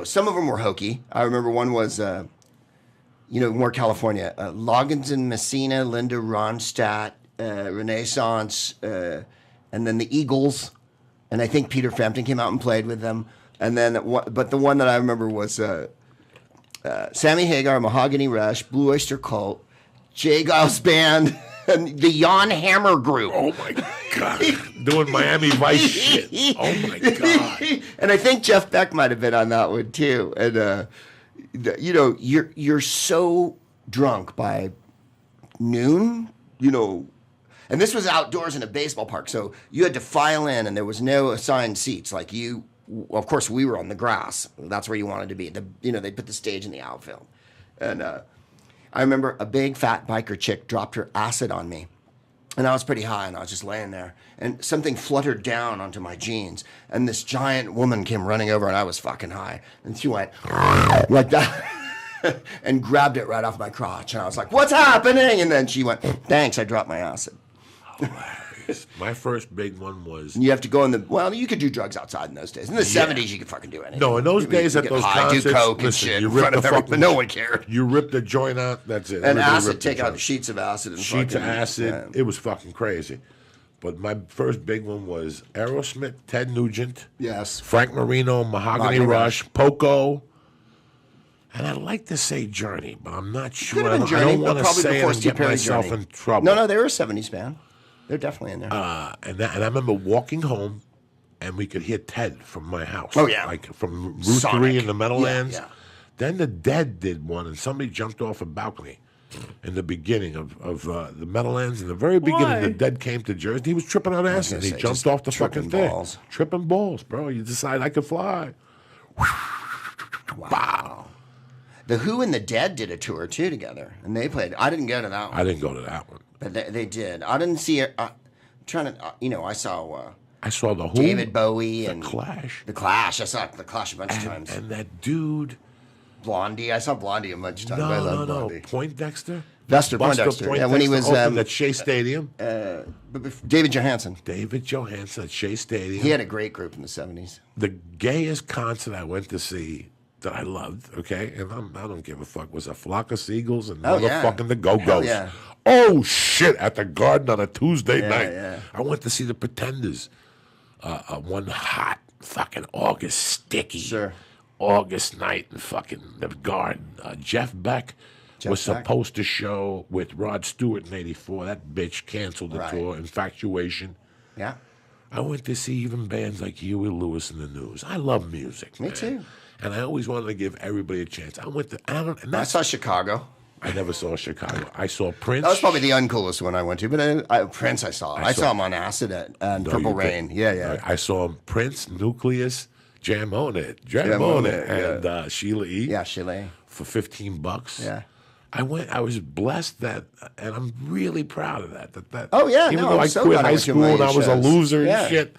some of them were hokey. I remember one was, more California. Loggins and Messina, Linda Ronstadt, Renaissance, and then the Eagles. And I think Peter Frampton came out and played with them. And then, but the one that I remember was Sammy Hagar, Mahogany Rush, Blue Oyster Cult, Jay Giles Band, and the Jan Hammer Group. Oh, my God. Doing Miami Vice shit. Oh, my God. And I think Jeff Beck might have been on that one, too. And, you're so drunk by noon, and this was outdoors in a baseball park, so you had to file in, and there was no assigned seats. Like of course, we were on the grass. That's where you wanted to be. They put the stage in the outfield. And I remember a big fat biker chick dropped her acid on me. And I was pretty high, and I was just laying there. And something fluttered down onto my jeans. And this giant woman came running over, and I was fucking high. And she went like that and grabbed it right off my crotch. And I was like, what's happening? And then she went, thanks, I dropped my acid. Hilarious. My first big one was... You have to go you could do drugs outside in those days. In the 70s, you could fucking do anything. No, in those days at those concerts, do coke and shit you in front of everyone, but no one cared. You ripped the joint out, that's it. And acid, take out sheets of acid. And sheets of acid. Yeah. It was fucking crazy. But my first big one was Aerosmith, Ted Nugent. Yes. Frank Marino, Mahogany Rush, Poco. And I'd like to say Journey, but I'm not sure. I don't want to say it and get myself in trouble. No, they were a 70s band. They're definitely in there. And I remember walking home, and we could hear Ted from my house. Oh, yeah. Like from Route 3 in the Meadowlands. Yeah. Then the Dead did one, and somebody jumped off a balcony in the beginning of the Meadowlands. In the very beginning, the Dead came to Jersey. He was tripping on acid. He jumped off the fucking thing. Tripping balls, bro. You decide I could fly. Wow. The Who and the Dead did a tour, too, together. And they played. I didn't go to that one. I didn't go to that one. But they did. I didn't see it. I saw... I saw the Who, David Bowie, and Clash. The Clash. I saw the Clash a bunch of times. And that dude... Blondie. I saw Blondie a bunch of times. I love Blondie. Poindexter? Buster Poindexter. Yeah, when he was... at Shea Stadium. David Johansen. David Johansen at Shea Stadium. He had a great group in the 70s. The gayest concert I went to see that I loved, okay? And I don't give a fuck. Was a flock of seagulls and motherfucking the Go-Go's. Yeah. Oh, shit, at the Garden on a Tuesday night. Yeah. I went to see the Pretenders. One hot fucking August sticky August night in fucking the Garden. Jeff Beck was supposed to show with Rod Stewart in '84. That bitch canceled the tour. Infatuation. Yeah. I went to see even bands like Huey Lewis and the News. I love music. Me too. And I always wanted to give everybody a chance. I saw Chicago. I never saw Chicago. I saw Prince. That was probably the uncoolest one I went to, but Prince I saw. I saw him on acid at Purple Rain. Yeah. I saw him, Prince, Nucleus, Jam On It, and Sheila E. Yeah, Sheila E. For $15. Yeah. I was blessed and I'm really proud of that. Oh, yeah. Even though I quit high school and I was a loser and shit,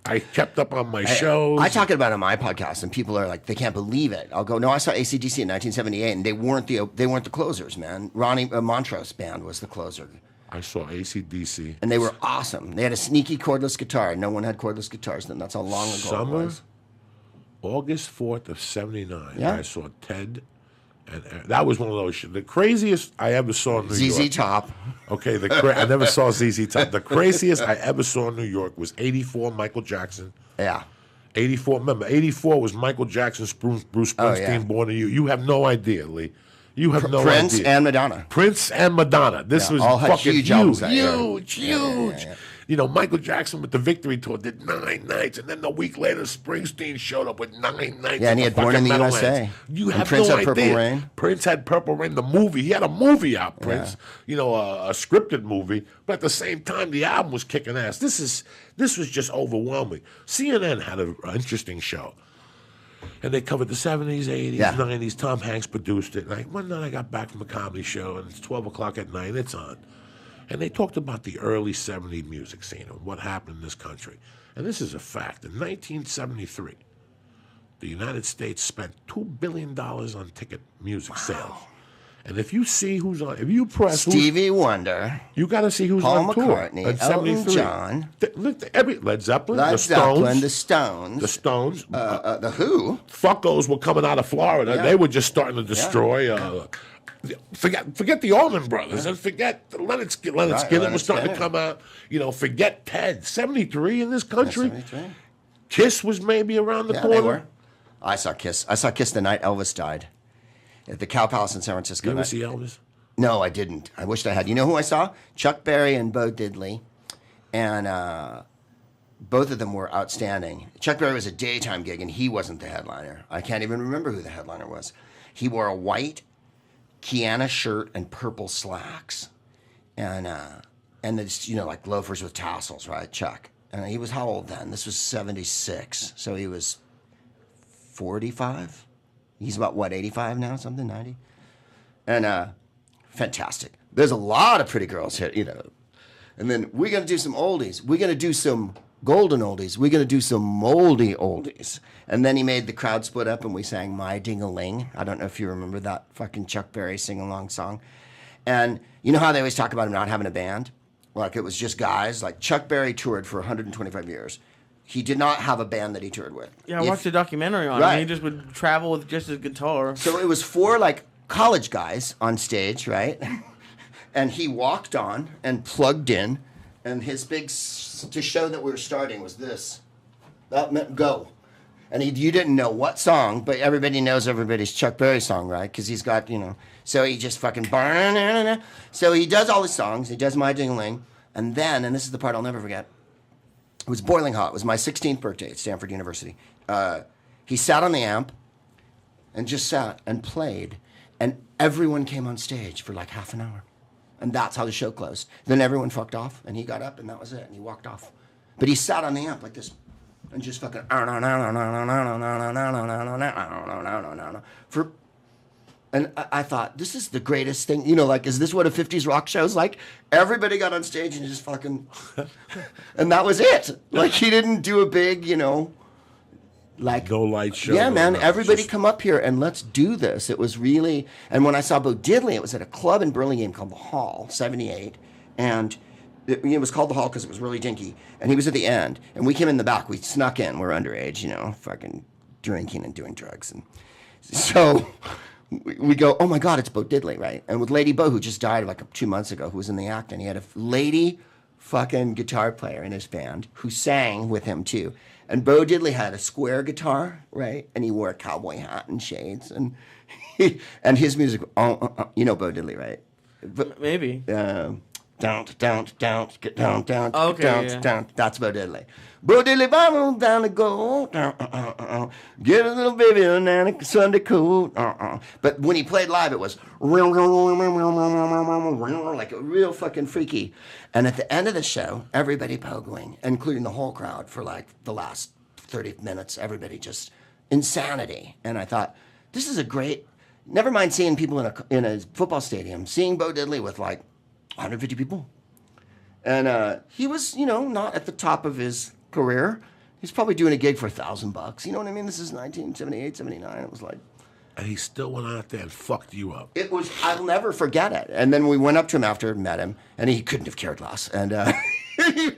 I kept up on my shows. I talk about it on my podcast, and people are like, they can't believe it. I'll go, no, I saw AC/DC in 1978, and they weren't the closers, man. Ronnie Montrose band was the closer. I saw AC/DC. And they were awesome. They had a sneaky cordless guitar. No one had cordless guitars then. That's how long ago it was. August 4th of 79, yeah. I saw Ted. And that was one of those shit. The craziest I ever saw in New York. ZZ Top. Okay, I never saw ZZ Top. The craziest I ever saw in New York was '84 Michael Jackson. Yeah. '84. Remember, '84 was Michael Jackson's Bruce Springsteen, Born to You. You have no idea, Lee. You have no idea. Prince and Madonna. Prince and Madonna. This was all fucking huge. Huge. Yeah. You know, Michael Jackson with the Victory Tour did 9 nights, and then a week later, Springsteen showed up with 9 nights. Yeah, and he had Born in the USA. You have Prince no had Purple idea. Rain. Prince had Purple Rain, the movie. He had a movie out, Prince. You know, a scripted movie, but at the same time, the album was kicking ass. This was just overwhelming. CNN had an interesting show. And they covered the 70s, 80s, 90s. Tom Hanks produced it. And one night I got back from a comedy show, and it's 12 o'clock at night, it's on. And they talked about the early 70s music scene and what happened in this country. And this is a fact. In 1973, the United States spent $2 billion on ticket music sales. And if you see who's on, if you press Stevie Wonder, you got to see who's Paul on tour. McCartney, In Elton 73. John, Every Led Zeppelin, Led the Zeppelin, the Stones, Stones, the Who. Fuckos were coming out of Florida. Yeah. They were just starting to destroy. Forget the Allman Brothers and forget Leonard Skinner. Leonard was starting to come out. You know, forget Ted. 73 in this country. 73. Kiss was maybe around the Yeah, corner. they were. I saw Kiss. I saw Kiss the night Elvis died at the Cow Palace in San Francisco. You ever see Elvis? No, I didn't. I wished I had. You know who I saw? Chuck Berry and Bo Diddley. And both of them were outstanding. Chuck Berry was a daytime gig, and he wasn't the headliner. I can't even remember who the headliner was. He wore a white Kiana shirt and purple slacks. And it's, you know, like loafers with tassels, right? Chuck. And he was how old then? This was 76. So he was 45? He's about, what, 85 now? Something, 90? And fantastic. There's a lot of pretty girls here, you know. And then we're going to do some oldies. We're going to do some golden oldies. We're going to do some moldy oldies. And then he made the crowd split up and we sang My Ding-a-Ling. I don't know if you remember that fucking Chuck Berry sing-along song. And you know how they always talk about him not having a band? Like it was just guys. Like Chuck Berry toured for 125 years. He did not have a band that he toured with. Yeah, I watched a documentary on him. He just would travel with just his guitar. So it was 4 like college guys on stage, right? And he walked on and plugged in, and his big to show that we were starting was this. That meant go. And you didn't know what song, but everybody knows everybody's Chuck Berry song, right? Because he's got, you know. So he just fucking. So he does all his songs. He does My Ding-a-Ling. And then, and this is the part I'll never forget, it was boiling hot. It was my 16th birthday at Stanford University. He sat on the amp and just sat and played. And everyone came on stage for like half an hour. And that's how the show closed. Then everyone fucked off, and he got up, and that was it. And he walked off. But he sat on the amp like this and just fucking for. And I thought, this is the greatest thing. You know, like, is this what a 50s rock show's like? Everybody got on stage and just fucking... and that was it. Like, he didn't do a big, you know... Like, no light show. Yeah, man, everybody just... come up here and let's do this. It was really... And when I saw Bo Diddley, it was at a club in Burlingame called The Hall, 78. And it was called The Hall because it was really dinky. And he was at the end. And we came in the back. We snuck in. We're underage, you know, fucking drinking and doing drugs. And so... We go, oh my God, it's Bo Diddley, right? And with Lady Bo, who just died like 2 months ago, who was in the act, and he had a lady fucking guitar player in his band who sang with him too. And Bo Diddley had a square guitar, right? And he wore a cowboy hat and shades, and his music. You know Bo Diddley, right? But, maybe. Down, get down, Okay, down, yeah. down. That's Bo Diddley. Bo Diddley, Bible down to go. Get a little baby on a Sunday coat. But when he played live, it was like real fucking freaky. And at the end of the show, everybody pogoing, including the whole crowd for like the last 30 minutes, everybody just insanity. And I thought, this is a great. Never mind seeing people in a football stadium, seeing Bo Diddley with like 150 people. And he was, you know, not at the top of his career. He's probably doing a gig for $1,000. You know what I mean? This is 1978, 79. It was like... And he still went out there and fucked you up. It was... I'll never forget it. And then we went up to him after, met him, and he couldn't have cared less. And he